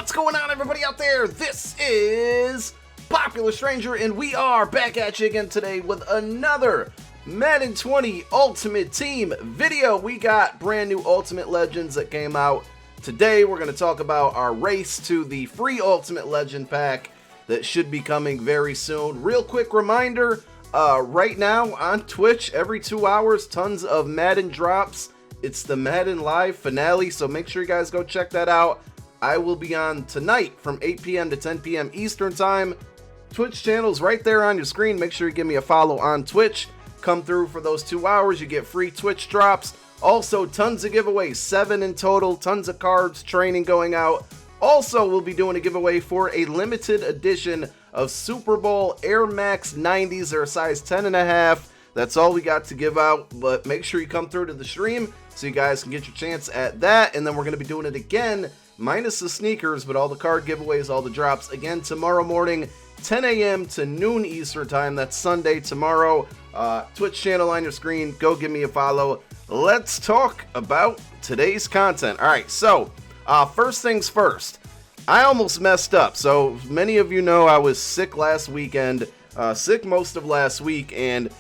What's going on, everybody out there? This is Popular Stranger, and we are back at you again today with another Madden 20 Ultimate Team video. We got brand new Ultimate Legends that came out today. We're going to talk about our race to the free Ultimate Legend pack that should be coming very soon. Real quick reminder, right now on Twitch, every 2 hours, tons of Madden drops. It's the Madden Live finale, so make sure you guys go check that out. I will be on tonight from 8 p.m. to 10 p.m. Eastern Time. Twitch channel's right there on your screen. Make sure you give me a follow on Twitch. Come through for those 2 hours. You get free Twitch drops. Also, tons of giveaways, 7 in total. Tons of cards, training going out. Also, we'll be doing a giveaway for a limited edition of Super Bowl Air Max 90s. They're a size 10.5. That's all we got to give out, but make sure you come through to the stream so you guys can get your chance at that. And then we're going to be doing it again, minus the sneakers, but all the card giveaways, all the drops, again tomorrow morning, 10 a.m. to noon Eastern Time. That's Sunday tomorrow. Twitch channel on your screen. Go give me a follow. Let's talk about today's content. All right, so first things first. I almost messed up. So many of you know I was sick last weekend, sick most of last week, and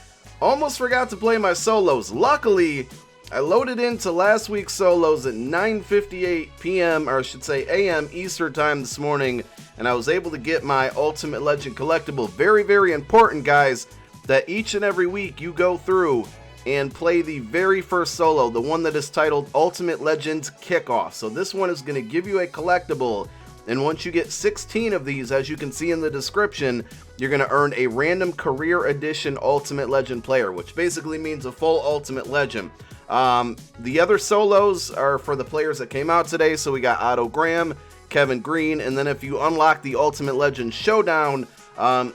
almost forgot to play my solos. Luckily, I loaded into last week's solos at 9:58 p.m., or I should say a.m. Eastern Time this morning, and I was able to get my Ultimate Legend collectible. Very, very important, guys, that each and every week you go through and play the very first solo, the one that is titled Ultimate Legends Kickoff. So this one is going to give you a collectible, and once you get 16 of these, as you can see in the description, you're going to earn a random career edition Ultimate Legend player, which basically means a full Ultimate Legend. The other solos are for the players that came out today, so we got Otto Graham, Kevin Greene, and then if you unlock the Ultimate Legend Showdown,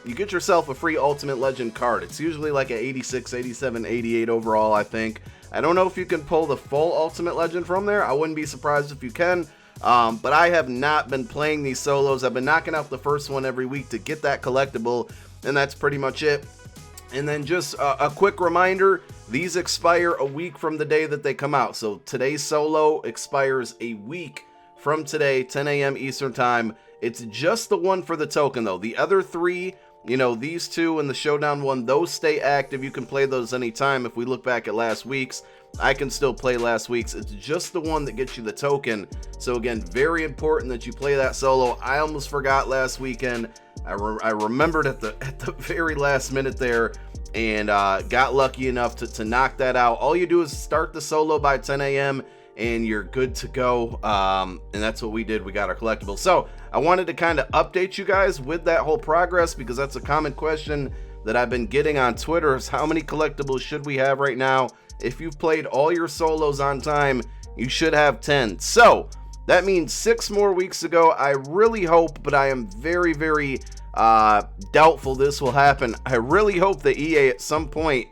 you get yourself a free Ultimate Legend card. It's usually like a 86, 87, 88 overall, I think. I don't know if you can pull the full Ultimate Legend from there. I wouldn't be surprised if you can. But I have not been playing these solos. I've been knocking out the first one every week to get that collectible, and that's pretty much it. And then just a quick reminder, these expire a week from the day that they come out. So today's solo expires a week from today, 10 a.m. Eastern Time. It's just the one for the token, though. The other three, you know, these two and the Showdown one, those stay active. You can play those anytime. If we look back at last week's, I can still play last week's. It's just the one that gets you the token. So again, very important that you play that solo. I almost forgot last weekend. I remembered at the very last minute there, and got lucky enough to knock that out. All you do is start the solo by 10 a.m. and you're good to go. And that's what we did. We got our collectible. So I wanted to kind of update you guys with that whole progress, because that's a common question that I've been getting on Twitter, is how many collectibles should we have right now? If you've played all your solos on time, you should have 10. So that means 6 more weeks ago. I really hope, but I am very, very doubtful this will happen. I really hope that EA at some point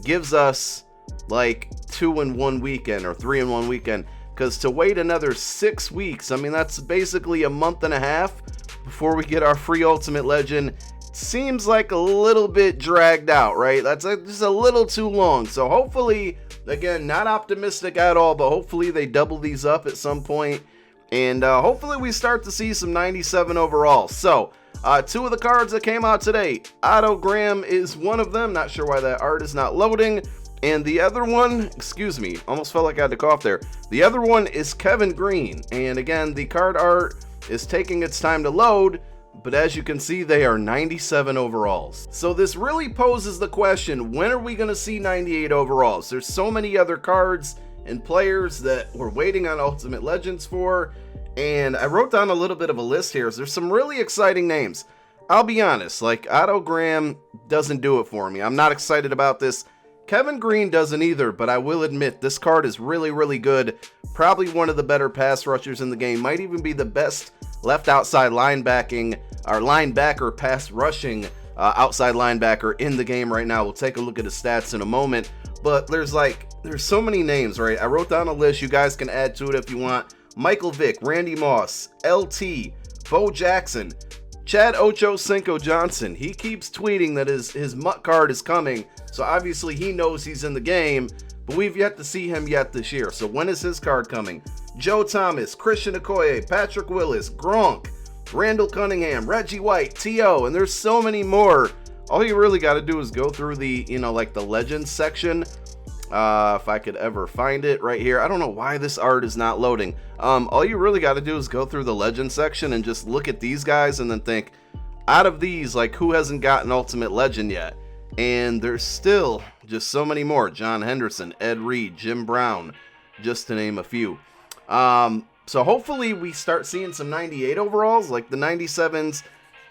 gives us like 2 in 1 weekend or 3 in 1 weekend, because to wait another 6 weeks, I mean, that's basically a month and a half before we get our free Ultimate Legend. Seems like a little bit dragged out, right? That's just a little too long. So hopefully, again, not optimistic at all, but hopefully they double these up at some point, and hopefully we start to see some 97 overall. So 2 of the cards that came out today, Otto Graham is one of them. Not sure why that art is not loading. And the other one, excuse me, almost felt like I had to cough there. The other one is Kevin Greene. And again, the card art is taking its time to load, but as you can see, they are 97 overalls. So this really poses the question, when are we going to see 98 overalls? There's so many other cards and players that we're waiting on Ultimate Legends for, and I wrote down a little bit of a list here. There's some really exciting names. I'll be honest, like Otto Graham doesn't do it for me. I'm not excited about this. Kevin Greene doesn't either, but I will admit this card is really, really good. Probably one of the better pass rushers in the game. Might even be the best left outside linebacking, or linebacker pass rushing outside linebacker in the game right now. We'll take a look at his stats in a moment, but there's so many names, right? I wrote down a list. You guys can add to it if you want. Michael Vick, Randy Moss, LT, Bo Jackson, Chad Ocho Cinco Johnson. He keeps tweeting that his MUT card is coming, so obviously he knows he's in the game, but we've yet to see him yet this year. So when is his card coming? Joe Thomas, Christian Okoye, Patrick Willis, Gronk, Randall Cunningham, Reggie White, T.O., and there's so many more. All you really got to do is go through the, like the Legends section. If I could ever find it right here. I don't know why this art is not loading. All you really got to do is go through the Legends section and just look at these guys and then think, out of these, like, who hasn't gotten Ultimate Legend yet? And there's still just so many more. John Henderson, Ed Reed, Jim Brown, just to name a few. So hopefully we start seeing some 98 overalls, like the 97s.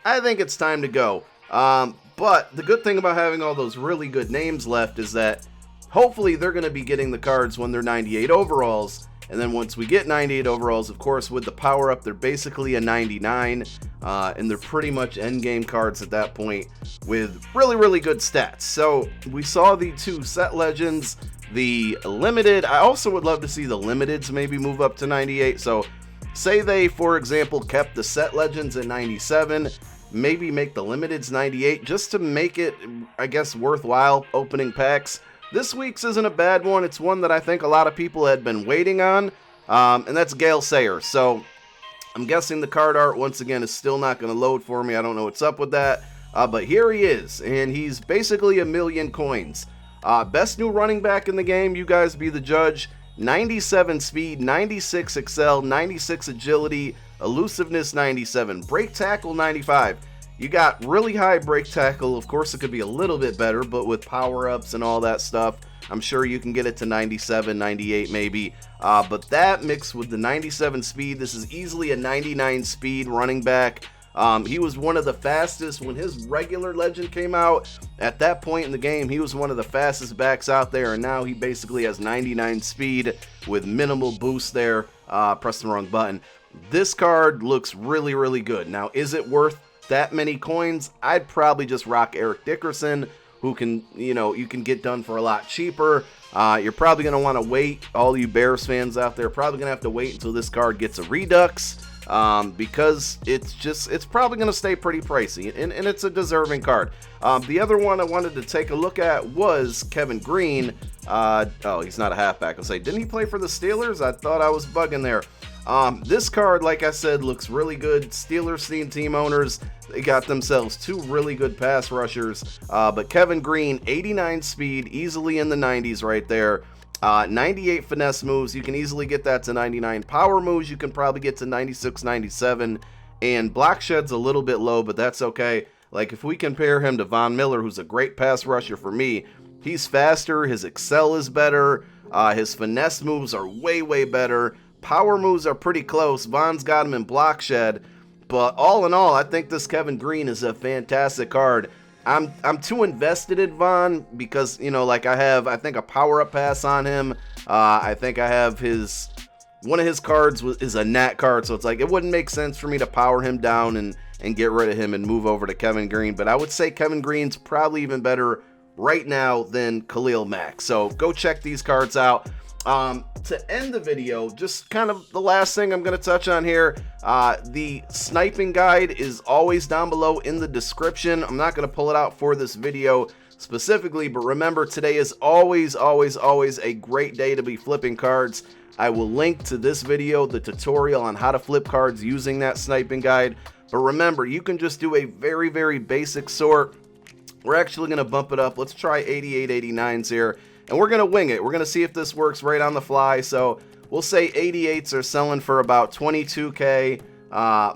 I think it's time to go. But the good thing about having all those really good names left is that hopefully they're going to be getting the cards when they're 98 overalls. And then once we get 98 overalls, of course, with the power up, they're basically a 99. And they're pretty much endgame cards at that point with really, really good stats. So we saw the 2 set legends, the limited. I also would love to see the limiteds maybe move up to 98. So say they, for example, kept the set legends at 97, maybe make the limiteds 98 just to make it, I guess, worthwhile opening packs. This week's isn't a bad one. It's one that I think a lot of people had been waiting on, and that's Gale Sayers. So I'm guessing the card art, once again, is still not going to load for me. I don't know what's up with that, but here he is, and he's basically 1,000,000 coins. Best new running back in the game, you guys be the judge. 97 speed, 96 excel, 96 agility, elusiveness 97, break tackle 95. You got really high break tackle. Of course, it could be a little bit better, but with power-ups and all that stuff, I'm sure you can get it to 97, 98 maybe. But that mixed with the 97 speed, this is easily a 99 speed running back. He was one of the fastest when his regular legend came out. At that point in the game, he was one of the fastest backs out there, and now he basically has 99 speed with minimal boost there. Press the wrong button. This card looks really, really good. Now, is it worth that many coins? I'd probably just rock Eric Dickerson, who can, you can get done for a lot cheaper. You're probably going to want to wait. All you Bears fans out there probably going to have to wait until this card gets a redux, because it's probably going to stay pretty pricey, and it's a deserving card. The other one I wanted to take a look at was Kevin Greene. Oh, he's not a halfback. I'll say, didn't he play for the Steelers? I thought I was bugging there. This card, like I said, looks really good. Steelers team owners, they got themselves 2 really good pass rushers. But Kevin Greene, 89 speed, easily in the 90s right there. 98 finesse moves, you can easily get that to 99. Power moves, you can probably get to 96, 97. And block shed's a little bit low, but that's okay. Like, if we compare him to Von Miller, who's a great pass rusher for me, he's faster, his excel is better, his finesse moves are way, way better. Power moves are pretty close. Von's got him in block shed, but all in all, I think this Kevin Greene is a fantastic card. I'm too invested in Von because, like I think a power-up pass on him. I think I have one of his cards is a Nat card, so it's like it wouldn't make sense for me to power him down and get rid of him and move over to Kevin Greene. But I would say Kevin Greene's probably even better right now than Khalil Mack. So go check these cards out. To end the video, just kind of the last thing I'm going to touch on here, the sniping guide is always down below in the description. I'm not going to pull it out for this video specifically, but remember, today is always, always, always a great day to be flipping cards. I will link to this video, the tutorial on how to flip cards using that sniping guide. But remember, you can just do a very, very basic sort. We're actually going to bump it up. Let's try 88, 89s here. And we're going to wing it. We're going to see if this works right on the fly. So we'll say 88s are selling for about 22K.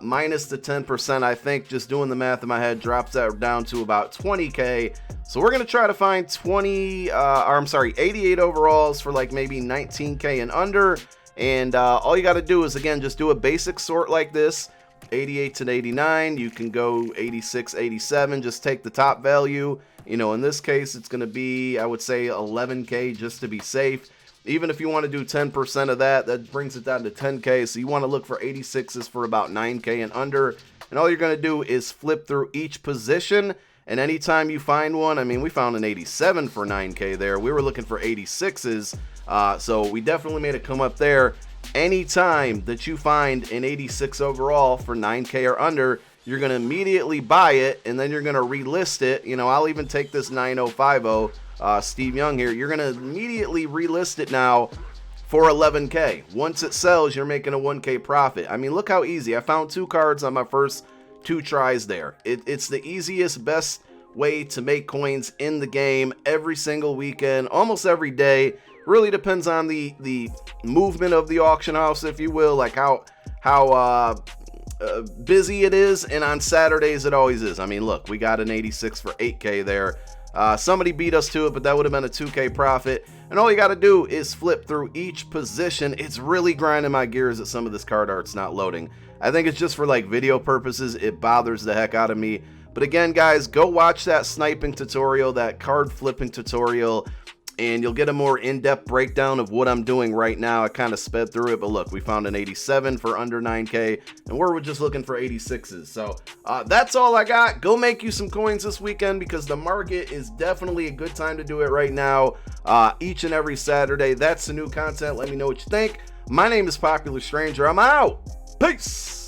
Minus the 10%, I think, just doing the math in my head, drops that down to about 20K. So we're going to try to find 88 overalls for like maybe 19K and under. And all you got to do is, again, just do a basic sort like this. 88 to 89. You can go 86, 87. Just take the top value. In this case, it's going to be, I would say, 11K just to be safe. Even if you want to do 10% of that, that brings it down to 10K. So you want to look for 86s for about 9K and under. And all you're going to do is flip through each position. And anytime you find one, I mean, we found an 87 for 9K there. We were looking for 86s. So we definitely made it come up there. Anytime that you find an 86 overall for 9K or under, you're going to immediately buy it, and then you're going to relist it. I'll even take this 9050, Steve Young here. You're going to immediately relist it now for 11K. Once it sells, you're making a 1K profit. I mean, look how easy. I found 2 cards on my first 2 tries there. It's the easiest, best way to make coins in the game every single weekend, almost every day. Really depends on the movement of the auction house, if you will, like how busy it is, and on Saturdays it always is. I mean, look, we got an 86 for 8K there. Somebody beat us to it, but that would have been a 2K profit. And all you got to do is flip through each position. It's really grinding my gears that some of this card art's not loading. I think it's just for like video purposes. It bothers the heck out of me. But again, guys, go watch that sniping tutorial, that card flipping tutorial, and you'll get a more in-depth breakdown of what I'm doing right now. I kind of sped through it, but look, we found an 87 for under 9K, and we're just looking for 86s. So that's all I got. Go make you some coins this weekend, because the market is definitely a good time to do it right now. Each and every Saturday. That's the new content. Let me know what you think. My name is Popular Stranger. I'm out. Peace.